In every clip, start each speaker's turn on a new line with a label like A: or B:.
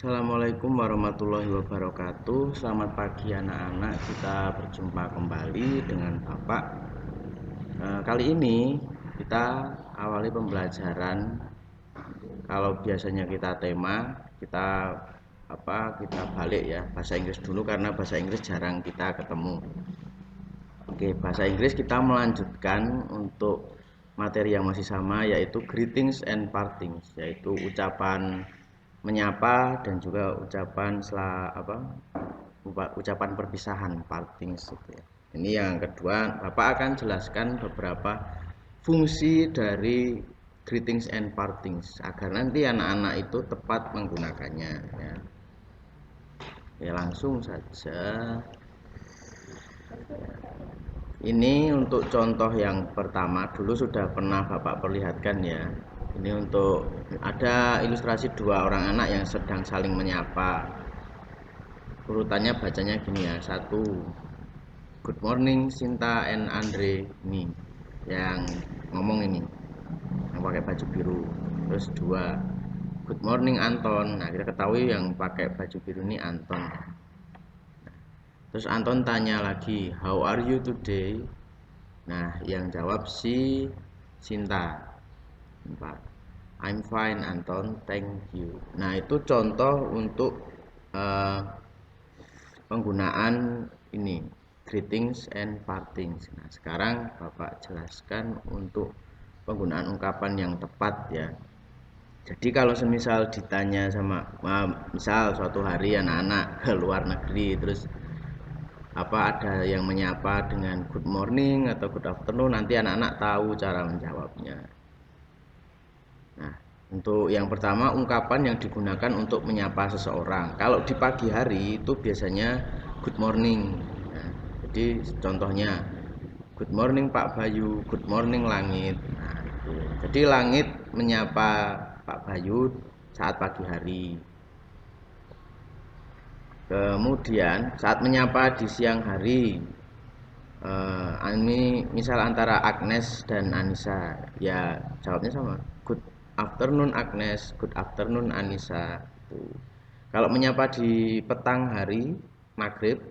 A: Assalamualaikum warahmatullahi wabarakatuh. Selamat pagi anak-anak. Kita berjumpa kembali dengan Bapak. Kali ini kita awali pembelajaran. Kalau biasanya kita tema, kita balik ya bahasa Inggris dulu karena bahasa Inggris jarang kita ketemu. Oke, bahasa Inggris kita melanjutkan untuk materi yang masih sama, yaitu greetings and partings, yaitu ucapan menyapa dan juga ucapan perpisahan, partings gitu ya. Ini yang kedua, Bapak akan jelaskan beberapa fungsi dari greetings and partings agar nanti anak-anak itu tepat menggunakannya ya. Ya, langsung saja. Ini untuk contoh yang pertama dulu sudah pernah Bapak perlihatkan ya. Ini untuk ada ilustrasi dua orang anak yang sedang saling menyapa. Urutannya bacanya gini ya. Satu, good morning Sinta and Andre. Ini yang ngomong ini, yang pakai baju biru. Terus dua, good morning Anton. Nah, kita ketahui yang pakai baju biru ini Anton. Terus Anton tanya lagi, how are you today? Nah, yang jawab si Sinta. I'm fine Anton, thank you. Nah, itu contoh untuk penggunaan ini, greetings and partings. Nah, sekarang Bapak jelaskan untuk penggunaan ungkapan yang tepat ya. Jadi kalau semisal ditanya sama misal suatu hari anak-anak ke luar negeri, terus ada yang menyapa dengan good morning atau good afternoon, nanti anak-anak tahu cara menjawabnya. Nah, untuk yang pertama, ungkapan yang digunakan untuk menyapa seseorang. Kalau di pagi hari itu biasanya good morning. Nah, jadi contohnya good morning Pak Bayu, good morning Langit. Nah, itu. Jadi Langit menyapa Pak Bayu saat pagi hari. Kemudian saat menyapa di siang hari, ini misal antara Agnes dan Anissa, ya jawabnya sama, good afternoon Agnes, good afternoon Anissa. Kalau menyapa di petang hari, maghrib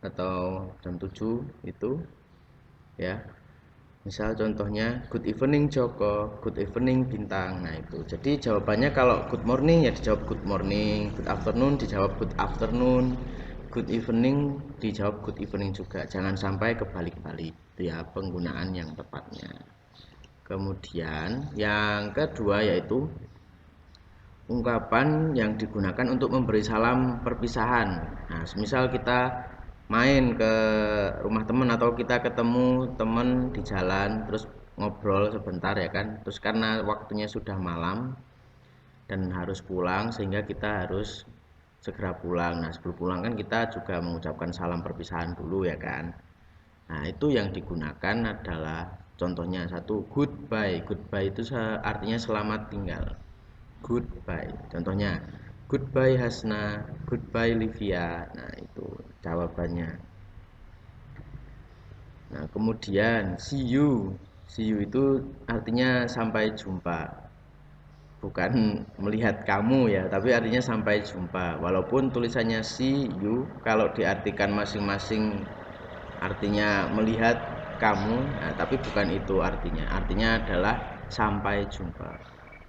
A: atau jam 7 itu ya, misal contohnya good evening Joko, good evening Bintang. Nah itu. Jadi jawabannya kalau good morning ya dijawab good morning, good afternoon dijawab good afternoon, good evening dijawab good evening juga. Jangan sampai kebalik-balik. Itu ya penggunaan yang tepatnya. Kemudian yang kedua yaitu ungkapan yang digunakan untuk memberi salam perpisahan. Nah, misal kita main ke rumah teman atau kita ketemu teman di jalan terus ngobrol sebentar ya kan, terus karena waktunya sudah malam dan harus pulang sehingga kita harus segera pulang. Nah, sebelum pulang kan kita juga mengucapkan salam perpisahan dulu ya kan. Nah, itu yang digunakan adalah contohnya satu, goodbye. Goodbye itu artinya selamat tinggal. Goodbye. Contohnya goodbye Hasna, goodbye Livia. Nah, itu jawabannya. Nah, kemudian see you. See you itu artinya sampai jumpa. Bukan melihat kamu ya, tapi artinya sampai jumpa. Walaupun tulisannya see you, kalau diartikan masing-masing artinya melihat kamu, nah, tapi bukan itu artinya. Artinya adalah sampai jumpa.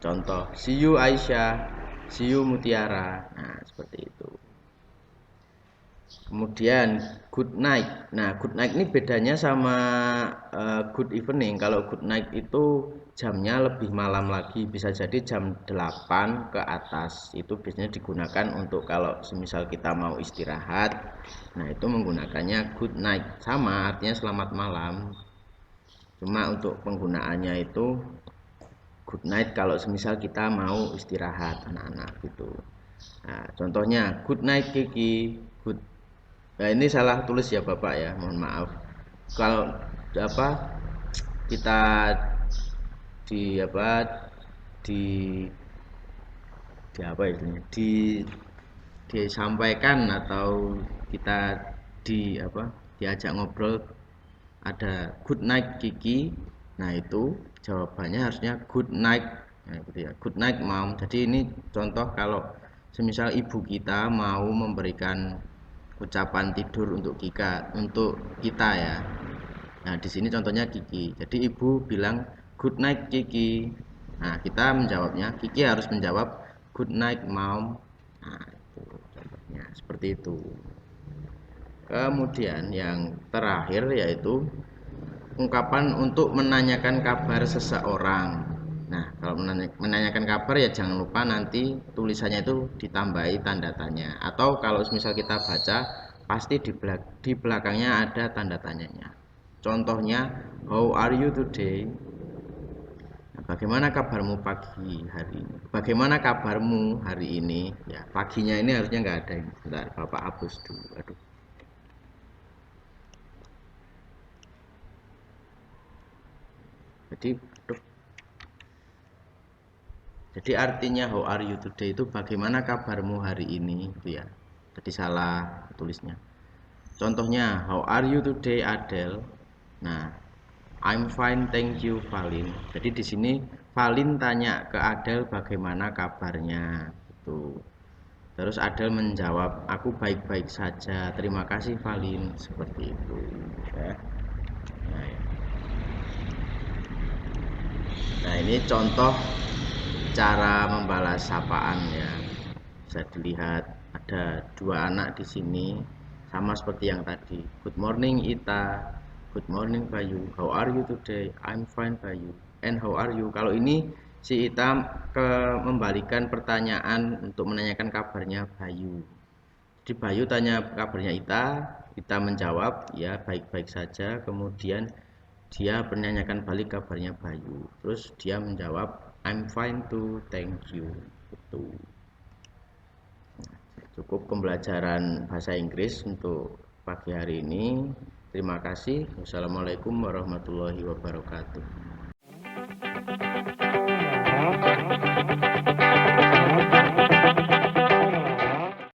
A: Contoh, see you Aisyah, see you Mutiara. Nah, seperti itu. Kemudian good night. Nah, good night ini bedanya sama good evening. Kalau good night itu jamnya lebih malam lagi, bisa jadi jam 8 ke atas. Itu biasanya digunakan untuk kalau semisal kita mau istirahat. Nah, itu menggunakannya good night. Sama artinya selamat malam. Cuma untuk penggunaannya itu good night kalau semisal kita mau istirahat anak-anak gitu. Nah, contohnya good night Kiki, good. Nah, ini salah tulis ya Bapak ya, mohon maaf. Kalau kita di di disampaikan atau kita diajak ngobrol ada good night Kiki. Nah, itu jawabannya harusnya good night. Nah, gitu ya. Good night Mom. Jadi ini contoh kalau semisal ibu kita mau memberikan ucapan tidur untuk kita ya. Nah, di sini contohnya Kiki. Jadi ibu bilang good night Kiki. Nah, kita menjawabnya, Kiki harus menjawab good night mom. Nah, itu contohnya seperti itu. Kemudian yang terakhir yaitu ungkapan untuk menanyakan kabar seseorang. Nah, kalau menanyakan kabar ya jangan lupa nanti tulisannya itu ditambahi tanda tanya. Atau kalau misal kita baca, pasti di belakangnya ada tanda tanyanya. Contohnya, how are you today? Nah, bagaimana kabarmu pagi hari ini? Bagaimana kabarmu hari ini? Ya, paginya ini harusnya nggak ada ini. Bentar, Bapak hapus dulu. Aduh. Jadi, aduh. Jadi artinya how are you today itu bagaimana kabarmu hari ini itu ya. Jadi salah tulisnya. Contohnya how are you today Adele? Nah, I'm fine thank you Valin. Jadi di sini Valin tanya ke Adele bagaimana kabarnya itu. Terus Adele menjawab aku baik-baik saja. Terima kasih Valin seperti itu ya. Nah, ya. Nah, ini contoh cara membalas sapaan ya. Bisa dilihat ada dua anak di sini sama seperti yang tadi. Good morning Ita. Good morning Bayu. How are you today? I'm fine Bayu. And how are you? Kalau ini si Ita membalikan pertanyaan untuk menanyakan kabarnya Bayu. Jadi Bayu tanya kabarnya Ita menjawab ya baik-baik saja. Kemudian dia menanyakan balik kabarnya Bayu. Terus dia menjawab I'm fine too, thank you. Itu. Cukup pembelajaran bahasa Inggris untuk pagi hari ini. Terima kasih. Wassalamualaikum warahmatullahi wabarakatuh.